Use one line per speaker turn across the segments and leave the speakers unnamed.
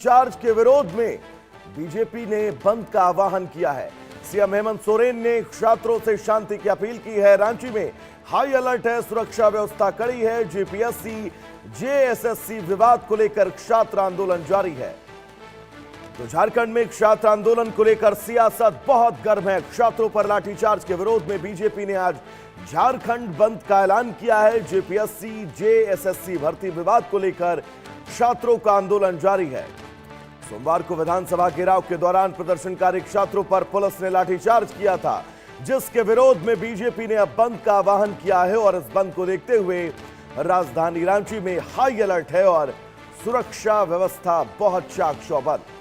Charge के विरोध में बीजेपी ने बंद का आह्वान किया है। सीएम हेमंत सोरेन ने छात्रों से शांति की अपील की है। रांची में हाई अलर्ट है, सुरक्षा व्यवस्था कड़ी है। जेपीएससी जेएसएससी विवाद को लेकर छात्र आंदोलन जारी है। तो झारखंड में छात्र आंदोलन को लेकर सियासत बहुत गर्म है। छात्रों पर लाठीचार्ज के विरोध में बीजेपी ने आज झारखंड बंद का ऐलान किया है। जेपीएससी जेएसएससी भर्ती विवाद को लेकर छात्रों का आंदोलन जारी है। सोमवार को विधानसभा घेराव के दौरान प्रदर्शनकारी छात्रों पर पुलिस ने लाठीचार्ज किया था, जिसके विरोध में बीजेपी ने अब बंद का आह्वान किया है। और इस बंद को देखते हुए राजधानी रांची में हाई अलर्ट है और सुरक्षा व्यवस्था बहुत चाक चौबंद।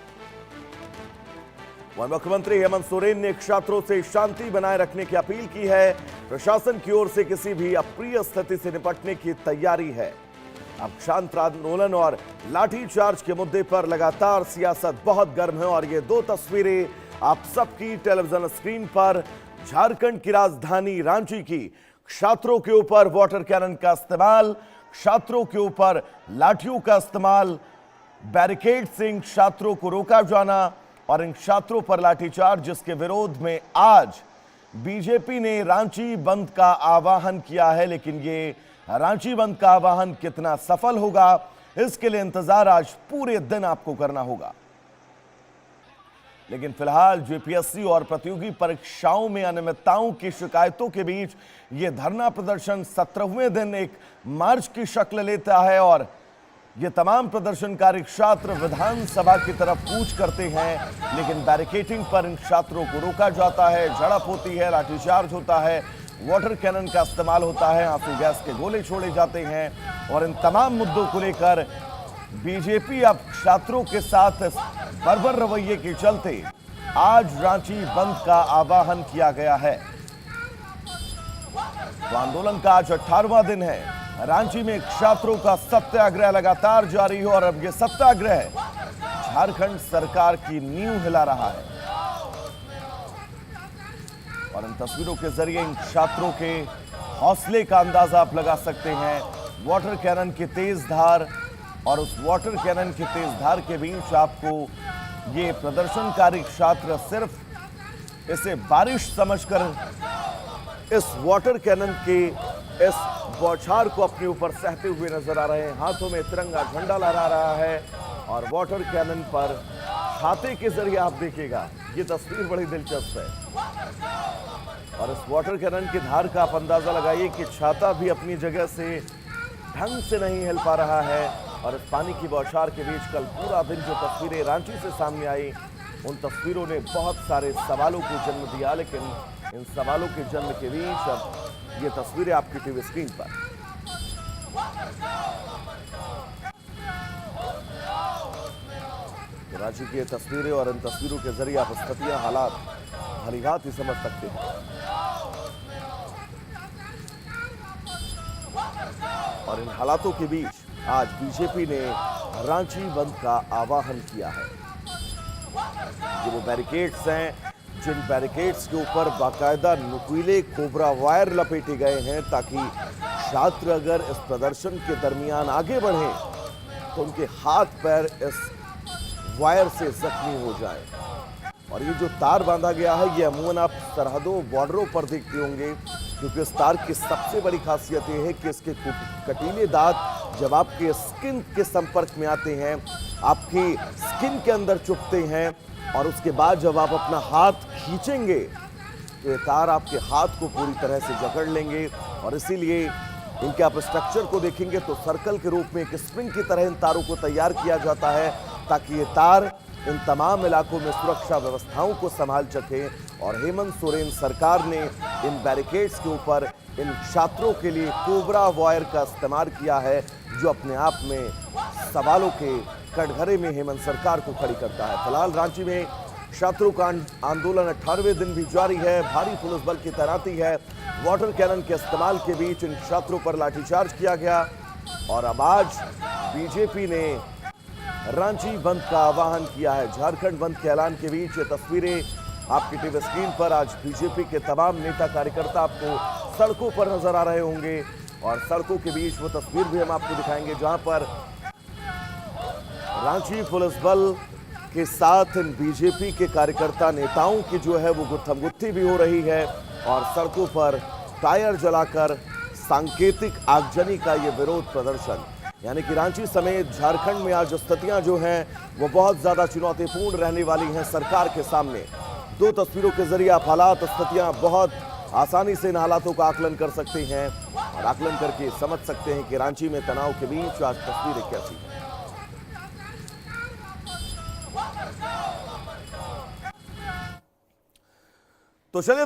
वहीं मुख्यमंत्री हेमंत सोरेन ने छात्रों से शांति बनाए रखने की अपील की है। प्रशासन की ओर से किसी भी अप्रिय स्थिति से निपटने की तैयारी है। अब शांत आंदोलन और लाठीचार्ज के मुद्दे पर लगातार सियासत बहुत गर्म है। और ये दो तस्वीरें आप सबकी टेलीविजन स्क्रीन पर झारखंड की राजधानी रांची की। छात्रों के ऊपर वाटर कैनन का इस्तेमाल, छात्रों के ऊपर लाठियों का इस्तेमाल, बैरिकेड से इन छात्रों को रोका जाना और इन छात्रों पर लाठीचार्ज, जिसके विरोध में आज बीजेपी ने रांची बंद का आह्वान किया है। लेकिन ये रांची बंद का आह्वान कितना सफल होगा, इसके लिए इंतजार आज पूरे दिन आपको करना होगा। लेकिन फिलहाल जेपीएससी और प्रतियोगी परीक्षाओं में अनियमितताओं की शिकायतों के बीच यह धरना प्रदर्शन 17वें दिन एक मार्च की शक्ल लेता है। और ये तमाम प्रदर्शनकारी छात्र विधानसभा की तरफ कूच करते हैं, लेकिन बैरिकेडिंग पर इन छात्रों को रोका जाता है, झड़प होती है, लाठीचार्ज होता है, वाटर कैनन का इस्तेमाल होता है, आंसू गैस के गोले छोड़े जाते हैं। और इन तमाम मुद्दों को लेकर बीजेपी अब छात्रों के साथ बर्बर रवैये के चलते आज रांची बंद का आह्वान किया गया है। तो आंदोलन का आज 18वां दिन है। रांची में छात्रों का सत्याग्रह लगातार जारी है और अब यह सत्याग्रह झारखंड सरकार की नींव हिला रहा है। और इन तस्वीरों के जरिए इन छात्रों के हौसले का अंदाजा आप लगा सकते हैं। वाटर कैनन की तेज धार और उस वाटर कैनन की तेज धार के बीच आपको ये प्रदर्शनकारी छात्र सिर्फ इसे बारिश समझकर इस वाटर कैनन के इस बौछार को अपने ऊपर सहते हुए नजर आ रहे हैं। हाथों में तिरंगा झंडा लहरा रहा है और वाटर कैनन पर छाते के जरिए आप देखिएगा, ये तस्वीर बड़ी दिलचस्प है। और इस वाटर कैनन की धार का आप अंदाजा लगाइए कि छाता भी अपनी जगह से ढंग से नहीं हिल पा रहा है। और इस पानी की बौछार के बीच कल पूरा दिन जो तस्वीरें रांची से सामने आई, उन तस्वीरों ने बहुत सारे सवालों को जन्म दिया। लेकिन इन सवालों के जन्म के बीच अब ये तस्वीरें आपकी टीवी स्क्रीन पर। रांची की तस्वीरें और इन तस्वीरों के जरिए आप स्थितियां, हालात भलीभांत ही समझ सकते हैं। और इन हालातों के बीच आज बीजेपी ने रांची बंद का आह्वान किया है। ये वो बैरिकेड्स हैं जिन बैरिकेड्स के ऊपर बाकायदा नुकीले कोबरा वायर लपेटे गए हैं, ताकि छात्र अगर इस प्रदर्शन के दरमियान आगे बढ़े तो उनके हाथ पैर इस वायर से जख्मी हो जाए। और ये जो तार बांधा गया है, ये अमूमन आप सरहदों, बॉर्डरों पर देखते होंगे, क्योंकि इस तार की सबसे बड़ी खासियत ये है कि इसके कटीले दांत जब आपके स्किन के संपर्क में आते हैं, आपकी स्किन के अंदर चुभते हैं, और उसके बाद जब आप अपना हाथ खींचेंगे तो ये तार आपके हाथ को पूरी तरह से जकड़ लेंगे। और इसीलिए इनके आप स्ट्रक्चर को देखेंगे तो सर्कल के रूप में एक स्प्रिंग की तरह इन तारों को तैयार किया जाता है, ताकि ये तार इन तमाम इलाकों में सुरक्षा व्यवस्थाओं को संभाल सके। और हेमंत सोरेन सरकार ने इन बैरिकेड्स के ऊपर इन छात्रों के लिए कोबरा वायर का इस्तेमाल किया है, जो अपने आप में सवालों के कटघरे में हेमंत सरकार को खड़ी करता है। फिलहाल रांची में छात्रों का आंदोलन 18वें दिन भी जारी है। भारी पुलिस बल की तैनाती है। वाटर कैनन के इस्तेमाल के बीच इन छात्रों पर लाठीचार्ज किया गया। और अब आज बीजेपी ने रांची बंद का आह्वान किया है। झारखंड बंद के ऐलान के बीच ये तस्वीरें आपकी टीवी स्क्रीन पर। आज बीजेपी के तमाम नेता कार्यकर्ता आपको सड़कों पर नजर आ रहे होंगे। और सड़कों के बीच वो तस्वीर भी हम आपको दिखाएंगे जहां पर रांची पुलिस बल के साथ इन बीजेपी के कार्यकर्ता नेताओं की जो है वो गुत्थमगुत्थी भी हो रही है और सड़कों पर टायर जलाकर सांकेतिक आगजनी का ये विरोध प्रदर्शन, यानी कि रांची समेत झारखंड में आज स्थितियां जो हैं वो बहुत ज्यादा चुनौतीपूर्ण रहने वाली हैं सरकार के सामने। दो तस्वीरों के जरिए आप हालात, स्थितियां बहुत आसानी से इन हालातों का आकलन कर सकते हैं और आकलन करके समझ सकते हैं कि रांची में तनाव के बीच आज तस्वीरें कैसी हैं। तो चलिए